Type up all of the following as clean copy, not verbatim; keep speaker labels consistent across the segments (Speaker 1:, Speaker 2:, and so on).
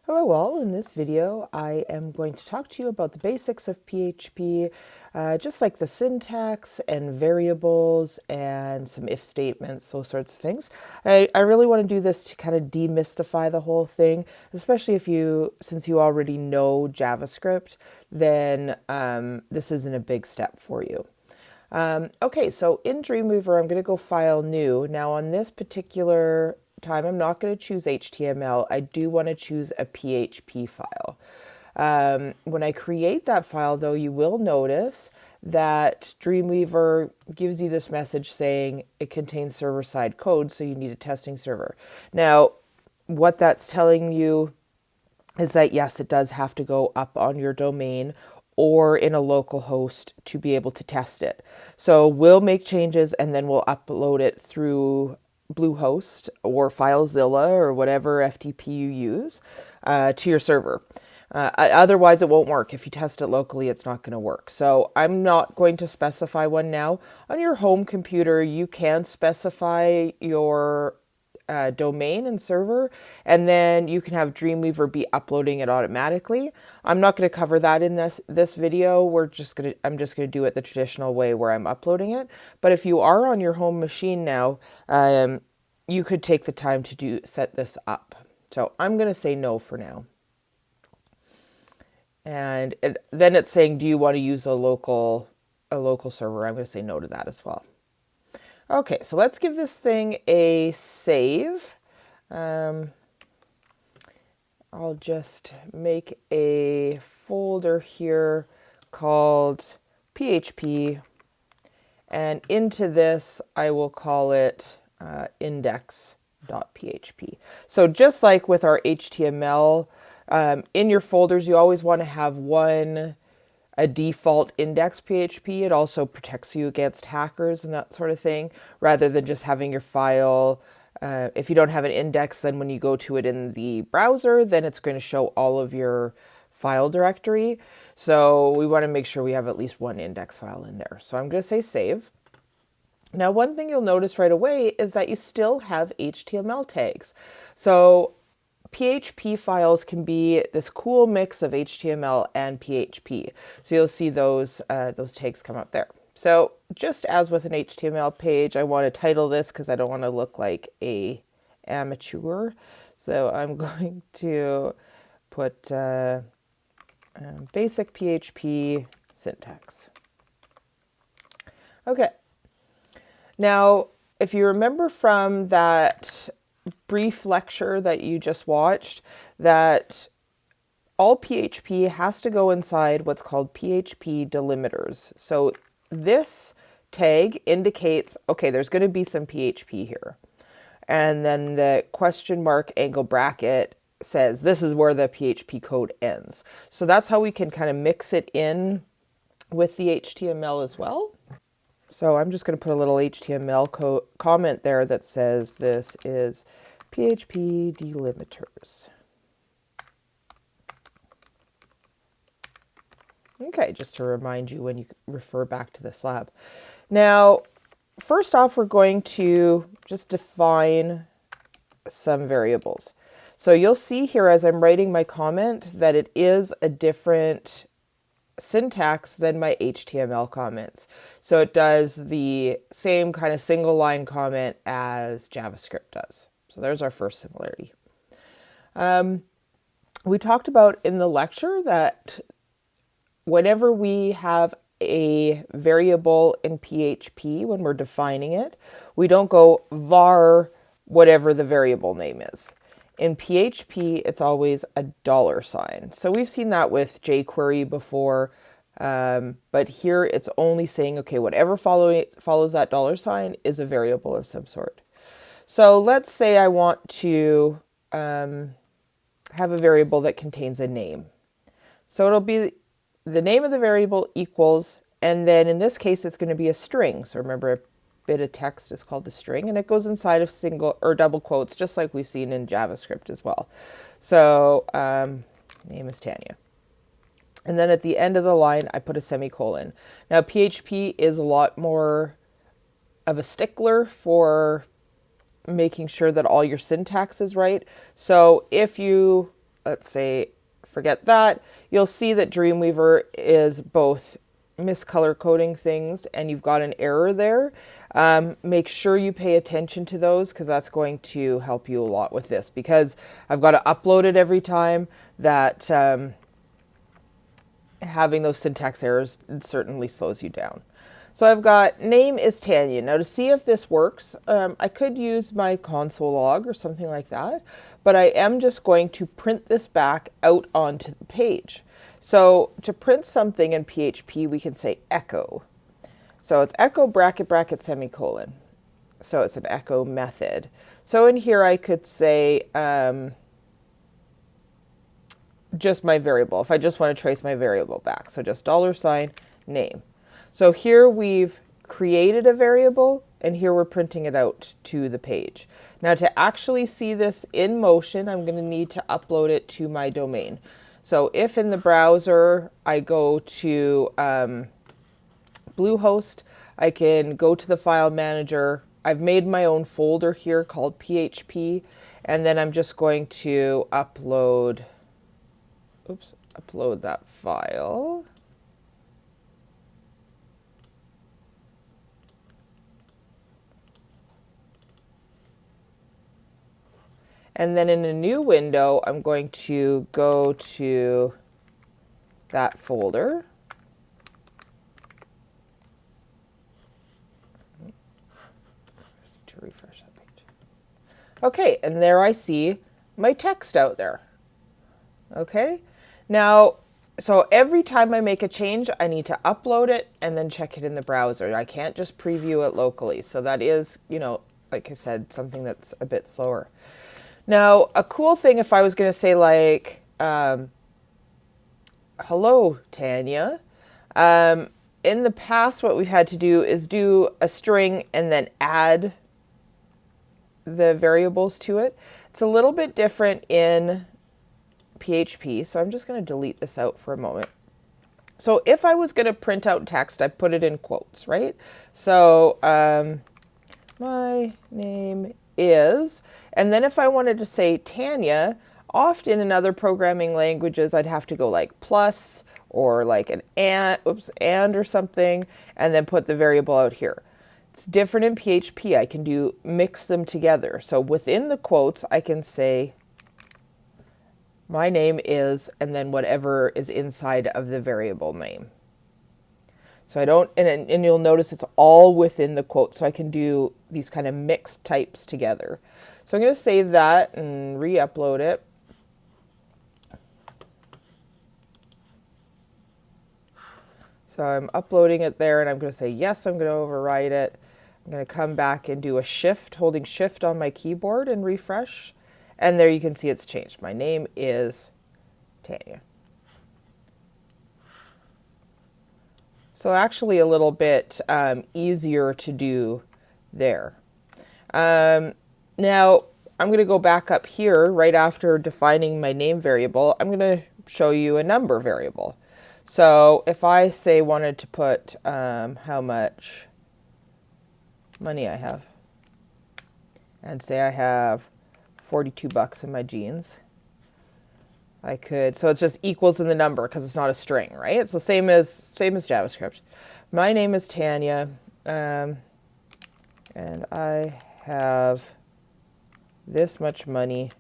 Speaker 1: Hello all, in this video I am going to talk to you about the basics of PHP, just like the syntax and variables and some if statements, those sorts of things. I really want to do this to kind of demystify the whole thing, especially since you already know JavaScript, then this isn't a big step for you. Okay, so in Dreamweaver, I'm going to go File New. Now on this particular time, I'm not going to choose HTML. I do want to choose a PHP file. When I create that file, though, you will notice that Dreamweaver gives you this message saying it contains server-side code, so you need a testing server. Now, what that's telling you is that yes, it does have to go up on your domain or in a local host to be able to test it. So we'll make changes and then we'll upload it through Bluehost or FileZilla or whatever FTP you use to your server. Otherwise, it won't work. If you test it locally, it's not going to work. So I'm not going to specify one now. On your home computer, you can specify your domain and server, and then you can have Dreamweaver be uploading it automatically. I'm not going to cover that in this video. I'm just going to do it the traditional way where I'm uploading it. But if you are on your home machine now, you could take the time to set this up. So I'm going to say no for now. And then it's saying, do you want to use a local server? I'm going to say no to that as well. Okay, so let's give this thing a save. I'll just make a folder here called PHP, and into this I will call it index.php. So just like with our HTML, in your folders you always want to have a default index PHP. It also protects you against hackers and that sort of thing, rather than just having your file. If you don't have an index, then when you go to it in the browser, then it's going to show all of your file directory. So we want to make sure we have at least one index file in there. So I'm going to say save. Now, one thing you'll notice right away is that you still have HTML tags. So PHP files can be this cool mix of HTML and PHP. So you'll see those tags come up there. So just as with an HTML page, I want to title this because I don't want to look like a amateur. So I'm going to put basic PHP syntax. Okay. Now, if you remember from that brief lecture that you just watched, that all PHP has to go inside what's called PHP Delimiters. So this tag indicates, okay, there's going to be some PHP here. And then the question mark angle bracket says this is where the PHP code ends. So that's how we can kind of mix it in with the HTML as well. So I'm just going to put a little HTML comment there that says this is PHP Delimiters. Okay, just to remind you when you refer back to this lab. Now, first off, we're going to just define some variables. So you'll see here as I'm writing my comment that it is a different syntax than my HTML comments. So it does the same kind of single line comment as JavaScript does. So there's our first similarity. We talked about in the lecture that whenever we have a variable in PHP, when we're defining it, we don't go var whatever the variable name is. In PHP, it's always a $sign. So we've seen that with jQuery before, but here it's only saying, okay, whatever follows that $sign is a variable of some sort. So let's say I want to have a variable that contains a name. So it'll be the name of the variable equals, and then in this case, it's going to be a string. So remember, a bit of text is called a string, and it goes inside of single or double quotes, just like we've seen in JavaScript as well. So name is Tanya. And then at the end of the line, I put a semicolon. Now, PHP is a lot more of a stickler for making sure that all your syntax is right. So if you let's say, forget that. You'll see that Dreamweaver is both miscolor coding things and you've got an error there. Make sure you pay attention to those because that's going to help you a lot with this, because I've got to upload it every time. That having those syntax errors certainly slows you down. So I've got name is Tanya. Now to see if this works, I could use my console log or something like that, but I am just going to print this back out onto the page. So to print something in PHP, we can say echo. So it's echo bracket bracket semicolon. So it's an echo method. So in here I could say just my variable, if I just want to trace my variable back. So just $name. So here we've created a variable and here we're printing it out to the page. Now to actually see this in motion, I'm going to need to upload it to my domain. So if in the browser I go to Bluehost, I can go to the file manager. I've made my own folder here called PHP, and then I'm just going to upload that file. And then in a new window, I'm going to go to that folder. To refresh that page. Okay, and there I see my text out there. Okay, now, so every time I make a change, I need to upload it and then check it in the browser. I can't just preview it locally. So that is, like I said, something that's a bit slower. Now, a cool thing if I was going to say like, hello, Tanya. In the past, what we've had to do is do a string and then add the variables to it. It's a little bit different in PHP, so I'm just going to delete this out for a moment. So if I was going to print out text, I put it in quotes, right? So my name is, and then if I wanted to say Tanya, often in other programming languages, I'd have to go like plus or like an and or something, and then put the variable out here. It's different in PHP. I can mix them together. So within the quotes, I can say my name is, and then whatever is inside of the variable name. So I don't, and you'll notice it's all within the quote. So I can do these kind of mixed types together. So I'm going to save that and re-upload it. So I'm uploading it there and I'm going to say, yes, I'm going to overwrite it. I'm going to come back and do a shift, holding shift on my keyboard and refresh. And there you can see it's changed. My name is Tanya. So actually a little bit easier to do there. Now I'm going to go back up here right after defining my name variable. I'm going to show you a number variable. So if I say wanted to put how much money I have, and say I have 42 bucks in my jeans, I could, so it's just equals in the number because it's not a string, right? It's the same as JavaScript. My name is Tanya, and I have this much money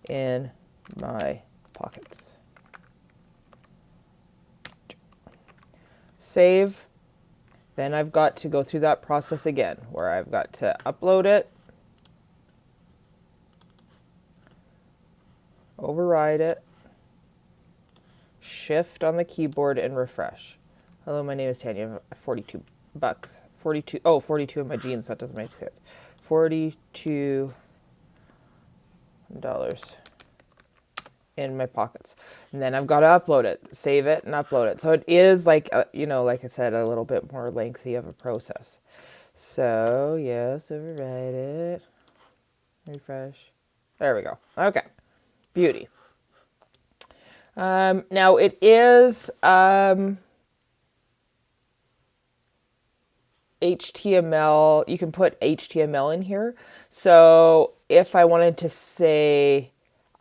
Speaker 1: in my pockets. Save. Then I've got to go through that process again, where I've got to upload it, override it, shift on the keyboard and refresh. Hello, my name is Tanya. 42 bucks. 42 in my jeans. That doesn't make sense. $42 in my pockets. And then I've got to upload it, save it and upload it. So it is like, like I said, a little bit more lengthy of a process. So yes, override it, refresh. There we go. Okay. Beauty. Now it is HTML. You can put HTML in here. So if I wanted to say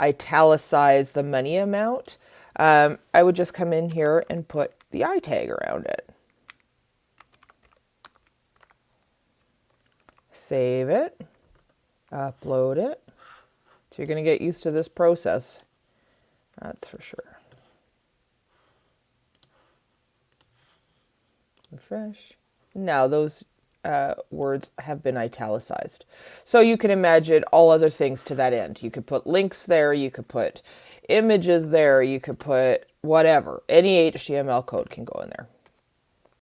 Speaker 1: italicize the money amount, I would just come in here and put the I tag around it. Save it, upload it. So you're going to get used to this process, that's for sure. Refresh. Now those words have been italicized. So you can imagine all other things to that end. You could put links there, you could put images there, you could put whatever. Any HTML code can go in there.